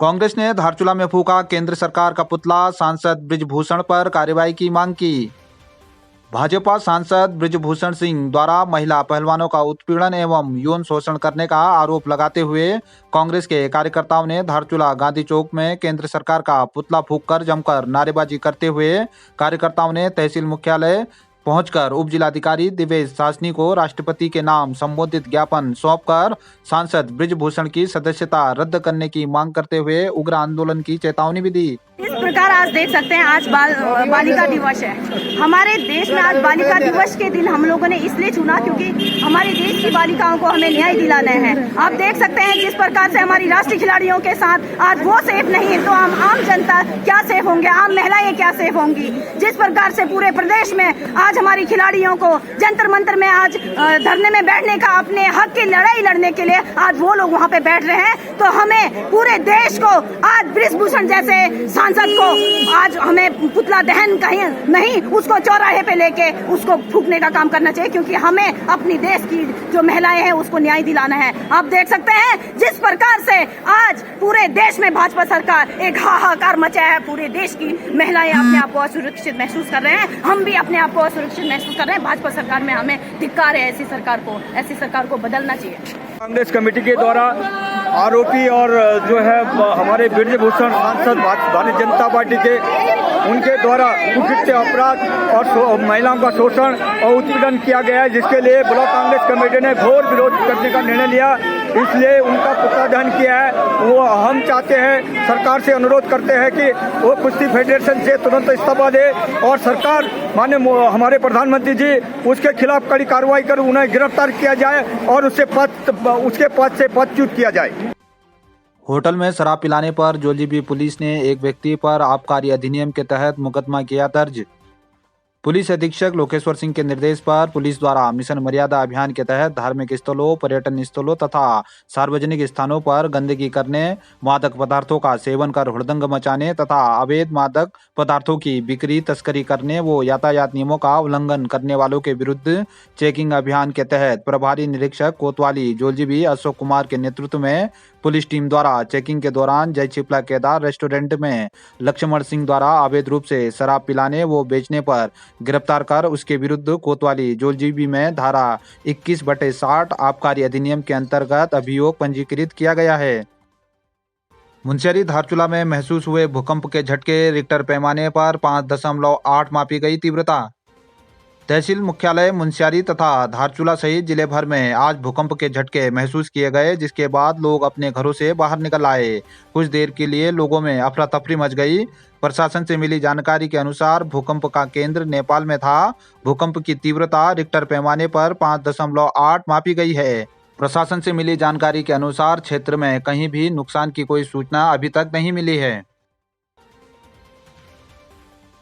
कांग्रेस ने धारचूला में फूका केंद्र सरकार का पुतला, सांसद बृजभूषण पर कार्रवाई की मांग की। भाजपा सांसद बृजभूषण सिंह द्वारा महिला पहलवानों का उत्पीड़न एवं यौन शोषण करने का आरोप लगाते हुए कांग्रेस के कार्यकर्ताओं ने धारचूला गांधी चौक में केंद्र सरकार का पुतला फूंककर जमकर नारेबाजी करते हुए कार्यकर्ताओं ने तहसील मुख्यालय पहुंचकर उप जिलाधिकारी दिवेश सासनी को राष्ट्रपति के नाम संबोधित ज्ञापन सौंपकर सांसद बृजभूषण की सदस्यता रद्द करने की मांग करते हुए उग्र आंदोलन की चेतावनी भी दी। इस प्रकार आज देख सकते हैं, आज बालिका दिवस है। हमारे देश में आज बालिका दिवस के दिन हम लोगों ने इसलिए चुना क्योंकि हमारे देश की बालिकाओं को हमें न्याय दिलाना है। आप देख सकते हैं जिस प्रकार से हमारी राष्ट्रीय खिलाड़ियों के साथ आज वो सेफ नहीं है, तो हम आम जनता क्या सेफ होंगे, आम महिलाएं क्या सेफ होंगी। जिस प्रकार से पूरे प्रदेश में आज हमारी खिलाड़ियों को जंतर मंतर में आज धरने में बैठने का, अपने हक की लड़ाई लड़ने के लिए आज वो लोग वहाँ पे बैठ रहे हैं, तो हमें पूरे देश को आज बृजभूषण जैसे सांसद को आज हमें पुतला दहन कहीं नहीं, उसको चौराहे पे लेके उसको फूकने का काम करना चाहिए, क्योंकि हमें अपनी देश की जो महिलाएं हैं उसको न्याय दिलाना है। आप देख सकते हैं जिस प्रकार से आज पूरे देश में भाजपा सरकार एक हाहाकार मचाया है। पूरे देश की महिलाएं अपने आप को असुरक्षित महसूस कर रहे हैं, हम भी अपने आप को असुरक्षित महसूस कर रहे हैं। भाजपा सरकार में हमें धिक्कार है, ऐसी सरकार को बदलना चाहिए। कांग्रेस कमेटी के द्वारा आरोपी और जो है हमारे बृजभूषण सांसद भारतीय जनता पार्टी के, उनके द्वारा कुकृत्य अपराध और महिलाओं का शोषण और उत्पीड़न किया गया है, जिसके लिए ब्लॉक कांग्रेस कमेटी ने घोर विरोध करने का निर्णय लिया, इसलिए उनका पुतला दहन किया है। वो हम चाहते हैं, सरकार से अनुरोध करते हैं कि वो कुश्ती फेडरेशन से तुरंत इस्तीफा दे और सरकार माननीय हमारे प्रधानमंत्री जी उसके खिलाफ कड़ी कार्रवाई कर उन्हें गिरफ्तार किया जाए और उसके पद से पदच्युत किया जाए। होटल में शराब पिलाने पर जोजीबी पुलिस ने एक व्यक्ति पर आबकारी अधिनियम के तहत मुकदमा किया दर्ज। पुलिस अधीक्षक लोकेश्वर सिंह के निर्देश पर पुलिस द्वारा मिशन मर्यादा अभियान के तहत धार्मिक स्थलों, पर्यटन स्थलों तथा सार्वजनिक स्थानों पर गंदगी करने, मादक पदार्थों का सेवन कर हुड़दंग मचाने तथा अवैध मादक पदार्थों की बिक्री, तस्करी करने व यातायात नियमों का उल्लंघन करने वालों के विरुद्ध चेकिंग अभियान के तहत प्रभारी निरीक्षक कोतवाली जोजीबी अशोक कुमार के नेतृत्व में पुलिस टीम द्वारा चेकिंग के दौरान जय छिपला केदार रेस्टोरेंट में लक्ष्मण सिंह द्वारा अवैध रूप से शराब पिलाने व बेचने पर गिरफ्तार कर उसके विरुद्ध कोतवाली जोजीबी में धारा 21/60 आबकारी अधिनियम के अंतर्गत अभियोग पंजीकृत किया गया है। मुनस्यारी धारचूला में महसूस हुए भूकंप के झटके, रिक्टर पैमाने पर 5.8 मापी गई तीव्रता। तहसील मुख्यालय मुनस्यारी तथा धारचूला सहित जिले भर में आज भूकंप के झटके महसूस किए गए, जिसके बाद लोग अपने घरों से बाहर निकल आए। कुछ देर के लिए लोगों में अफरा तफरी मच गई। प्रशासन से मिली जानकारी के अनुसार भूकंप का केंद्र नेपाल में था। भूकंप की तीव्रता रिक्टर पैमाने पर 5.8 मापी गई है। प्रशासन से मिली जानकारी के अनुसार क्षेत्र में कहीं भी नुकसान की कोई सूचना अभी तक नहीं मिली है।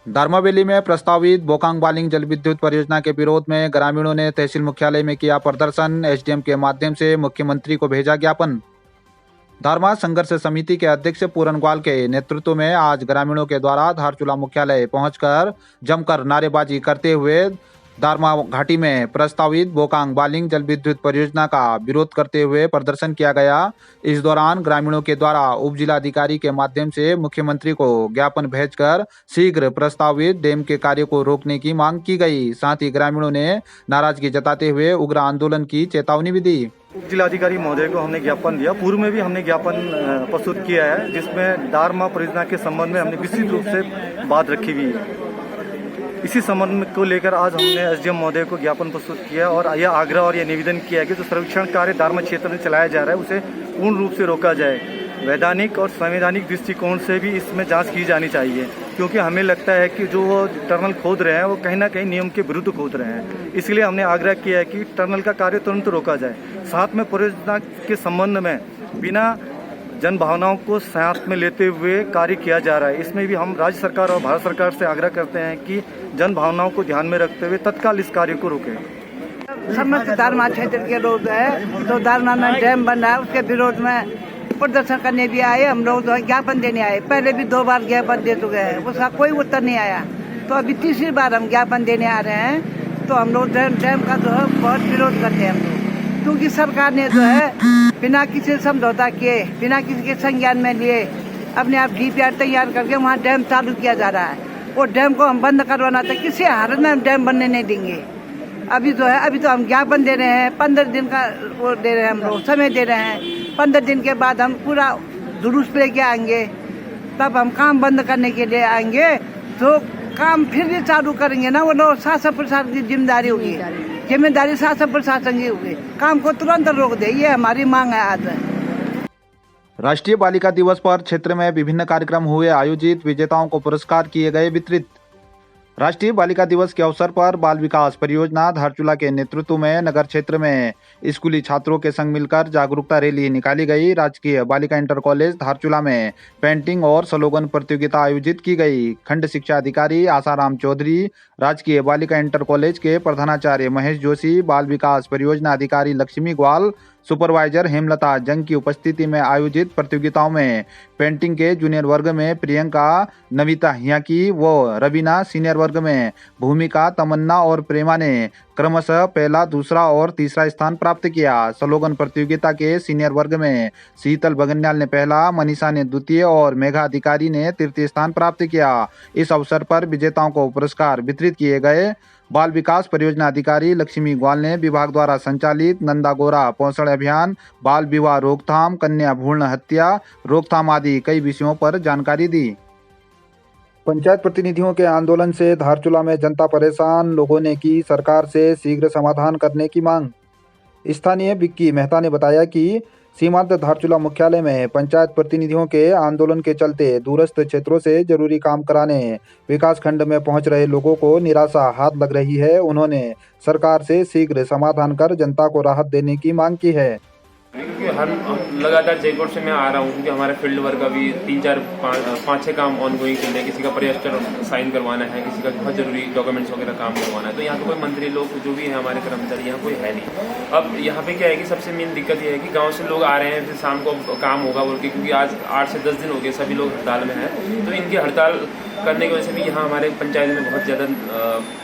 दार्मा-वैली में प्रस्तावित बोकांग बालिंग जल विद्युत परियोजना के विरोध में ग्रामीणों ने तहसील मुख्यालय में किया प्रदर्शन। एसडीएम के माध्यम से मुख्यमंत्री को भेजा ज्ञापन। दारमा संघर्ष समिति के अध्यक्ष पूरन ग्वाल के नेतृत्व में आज ग्रामीणों के द्वारा धारचूला मुख्यालय पहुंचकर जमकर नारेबाजी करते हुए दारमा घाटी में प्रस्तावित बोकांग बालिंग जल विद्युत परियोजना का विरोध करते हुए प्रदर्शन किया गया। इस दौरान ग्रामीणों के द्वारा उप जिलाधिकारी के माध्यम से मुख्यमंत्री को ज्ञापन भेजकर शीघ्र प्रस्तावित डैम के कार्य को रोकने की मांग की गई। साथ ही ग्रामीणों ने नाराजगी जताते हुए उग्र आंदोलन की चेतावनी भी दी। उप जिलाधिकारी महोदय को हमने ज्ञापन दिया, पूर्व में भी हमने ज्ञापन प्रस्तुत किया है, जिसमें दारमा परियोजना के संबंध में हमने विस्तृत रूप से बात रखी हुई है। इसी संबंध को लेकर आज हमने एसडीएम महोदय को ज्ञापन प्रस्तुत किया और यह आग्रह और यह निवेदन किया है कि जो सर्वेक्षण कार्य दारमा क्षेत्र में चलाया जा रहा है उसे पूर्ण रूप से रोका जाए। वैधानिक और संवैधानिक दृष्टिकोण से भी इसमें जांच की जानी चाहिए, क्योंकि हमें लगता है कि जो वो टनल खोद रहे हैं वो कहीं ना कहीं नियम के विरुद्ध खोद रहे हैं। इसलिए हमने आग्रह किया है कि टनल का कार्य तुरंत रोका जाए। साथ में परियोजना के संबंध में बिना जन भावनाओं को साथ में लेते हुए कार्य किया जा रहा है। इसमें भी हम राज्य सरकार और भारत सरकार से आग्रह करते हैं कि जन भावनाओं को ध्यान में रखते हुए तत्काल इस कार्य को रोकें। समस्त दारमा क्षेत्र के लोग है, तो दारमा में डैम बन रहा है, उसके विरोध में प्रदर्शन करने भी आए। हम लोग ज्ञापन देने आए, पहले भी 2 बार ज्ञापन दे चुके हैं, उसका कोई उत्तर नहीं आया। तो अभी तीसरी बार हम ज्ञापन देने आ रहे हैं। तो हम लोग डैम का जो है बहुत विरोध करते हैं। हम लोग क्योंकि सरकार ने जो है बिना किसी समझौता किए, बिना किसी के संज्ञान में लिए अपने आप DPR तैयार करके वहाँ डैम चालू किया जा रहा है। वो डैम को हम बंद करवाना था, किसी हालत में हम डैम बनने नहीं देंगे। अभी जो है, अभी तो हम ज्ञापन दे रहे हैं, 15 दिन का वो दे रहे हैं, हम लोग समय दे रहे हैं। 15 दिन के बाद हम पूरा जुलूस लेके आएंगे, तब हम काम बंद करने के लिए आएंगे। तो काम फिर भी चालू करेंगे ना, वो लोग शासन प्रशासन की जिम्मेदारी होगी, जिम्मेदारी शासन प्रशासन की होगी। काम को तुरंत रोक दे, ये हमारी मांग है आज। राष्ट्रीय बालिका दिवस पर क्षेत्र में विभिन्न कार्यक्रम हुए आयोजित, विजेताओं को पुरस्कार किए गए वितरित। राष्ट्रीय बालिका दिवस के अवसर पर बाल विकास परियोजना धारचूला के नेतृत्व में नगर क्षेत्र में स्कूली छात्रों के संग मिलकर जागरूकता रैली निकाली गई। राजकीय बालिका इंटर कॉलेज धारचूला में पेंटिंग और स्लोगन प्रतियोगिता आयोजित की गई। खंड शिक्षा अधिकारी आसाराम चौधरी, राजकीय बालिका इंटर कॉलेज के प्रधानाचार्य महेश जोशी, बाल विकास परियोजना अधिकारी लक्ष्मी ग्वाल, सुपरवाइजर हेमलता जंग की उपस्थिति में आयोजित प्रतियोगिताओं में पेंटिंग के जूनियर वर्ग में प्रियंका, नविता हियाकी व रवीना, सीनियर वर्ग में भूमिका, तमन्ना और प्रेमा ने क्रमशः पहला, दूसरा और तीसरा स्थान प्राप्त किया। स्लोगन प्रतियोगिता के सीनियर वर्ग में शीतल बगन्याल ने पहला, मनीषा ने द्वितीय और मेघा अधिकारी ने तृतीय स्थान प्राप्त किया। इस अवसर पर विजेताओं को पुरस्कार वितरित किए गए। बाल विकास परियोजना अधिकारी लक्ष्मी ग्वाल ने विभाग द्वारा संचालित नंदा गोरा पोषण अभियान, बाल विवाह रोकथाम, कन्या भ्रूण हत्या रोकथाम आदि कई विषयों पर जानकारी दी। पंचायत प्रतिनिधियों के आंदोलन से धारचूला में जनता परेशान, लोगों ने की सरकार से शीघ्र समाधान करने की मांग। स्थानीय विक्की मेहता ने बताया कि सीमांत धारचूला मुख्यालय में पंचायत प्रतिनिधियों के आंदोलन के चलते दूरस्थ क्षेत्रों से जरूरी काम कराने विकास खंड में पहुंच रहे लोगों को निराशा हाथ लग रही है। उन्होंने सरकार से शीघ्र समाधान कर जनता को राहत देने की मांग की है। क्योंकि हम लगातार जयपुर से मैं आ रहा हूँ, क्योंकि हमारे फील्ड वर्क अभी 3-4-5-6 काम ऑनगोइंग चल रहे हैं। किसी का परियस्टर साइन करवाना है, किसी का बहुत जरूरी डॉक्यूमेंट्स वगैरह काम करवाना है। तो यहाँ पे कोई मंत्री लोग जो भी है हमारे कर्मचारी यहाँ कोई है नहीं। अब यहाँ पे क्या है कि सबसे मेन दिक्कत ये है कि गाँव से लोग आ रहे हैं, फिर शाम को काम होगा बोल के, क्योंकि आज 8 से 10 दिन हो गए सभी लोग हड़ताल में हैं। तो इनकी हड़ताल करने की वजह से भी यहाँ हमारे पंचायत में बहुत ज़्यादा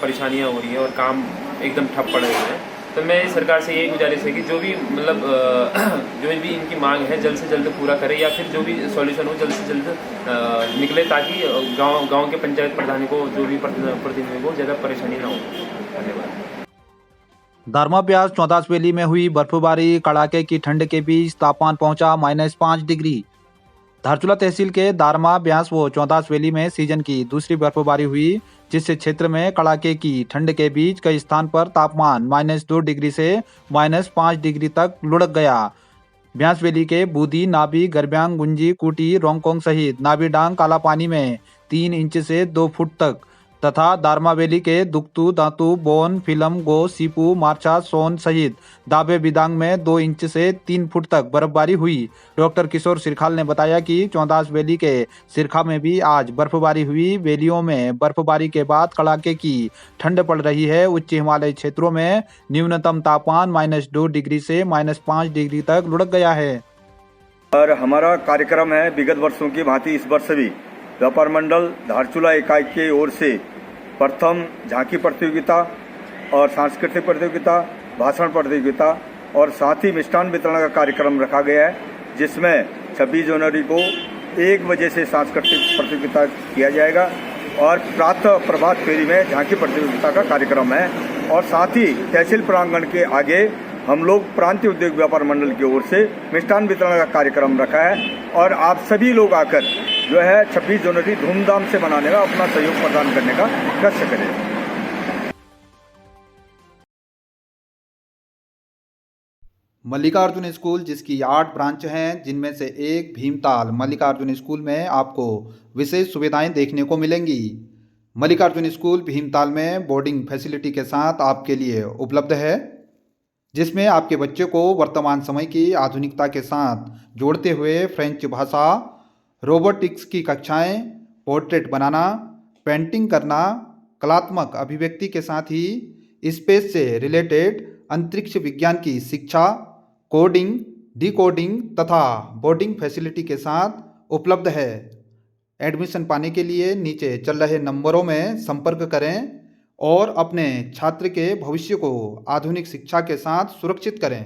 परेशानियाँ हो रही हैं और काम एकदम ठप पड़े हुए हैं। तो मैं सरकार से यही गुजारिश है कि जो भी मतलब जो भी इनकी मांग है जल्द से जल्द पूरा करे, या फिर जो भी सॉल्यूशन हो जल्द से जल्द निकले, ताकि गांव के पंचायत प्रधान को, जो भी प्रतिनिधियों को ज़्यादा परेशानी ना हो। धन्यवाद। दारमा ब्यास 14 वैली में हुई बर्फबारी, कड़ाके की ठंड के बीच तापमान पहुंचा -5 डिग्री। धारचूला तहसील के दारमा ब्यास व 14 वैली में सीजन की दूसरी बर्फबारी हुई, जिससे क्षेत्र में कड़ाके की ठंड के बीच कई स्थान पर तापमान -2 डिग्री से -5 डिग्री तक लुढ़क गया। ब्यास वैली के बूदी, नाबी, गरब्यांग, गुंजी, कूटी, रोंगकोंग सहित नाबीडांग कालापानी में 3 इंच से 2 फुट तक तथा दारमा वैली के दुक्तू, दांतू, बोन, फिलम, गो, सीपू, मार्चा, सोन सहित दाबे बिदांग में 2 इंच से 3 फुट तक बर्फबारी हुई। डॉक्टर किशोर सिरखाल ने बताया कि 14 वैली के सिरखा में भी आज बर्फबारी हुई। वैलियों में बर्फबारी के बाद कड़ाके की ठंड पड़ रही है। उच्च हिमालयी क्षेत्रों में न्यूनतम तापमान -2 डिग्री से -5 डिग्री तक लुढ़क गया है। और हमारा कार्यक्रम है विगत वर्षों की भांति इस वर्ष भी व्यापार मंडल धारचूला इकाई की ओर से प्रथम झांकी प्रतियोगिता और सांस्कृतिक प्रतियोगिता, भाषण प्रतियोगिता और साथ ही मिष्ठान वितरण का कार्यक्रम रखा गया है, जिसमें 26 जनवरी को 1 बजे से सांस्कृतिक प्रतियोगिता किया जाएगा और प्रातः प्रभात फेरी में झांकी प्रतियोगिता का कार्यक्रम है। और साथ ही तहसील प्रांगण के आगे हम लोग प्रांतीय उद्योग व्यापार मंडल की ओर से मिष्ठान वितरण का कार्यक्रम रखा है और आप सभी लोग आकर जो है 26 जनवरी धूमधाम से मनाने में अपना सहयोग प्रदान करने का कष्ट करें। मल्लिकार्जुन स्कूल, जिसकी 8 ब्रांच हैं, जिनमें से एक भीमताल मल्लिकार्जुन स्कूल में आपको विशेष सुविधाएं देखने को मिलेंगी। मल्लिकार्जुन स्कूल भीमताल में बोर्डिंग फैसिलिटी के साथ आपके लिए उपलब्ध है, जिसमें आपके बच्चे को वर्तमान समय की आधुनिकता के साथ जोड़ते हुए फ्रेंच भाषा, रोबोटिक्स की कक्षाएं, पोर्ट्रेट बनाना, पेंटिंग करना, कलात्मक अभिव्यक्ति के साथ ही स्पेस से रिलेटेड अंतरिक्ष विज्ञान की शिक्षा, कोडिंग, डिकोडिंग तथा बोर्डिंग फैसिलिटी के साथ उपलब्ध है। एडमिशन पाने के लिए नीचे चल रहे नंबरों में संपर्क करें और अपने छात्र के भविष्य को आधुनिक शिक्षा के साथ सुरक्षित करें।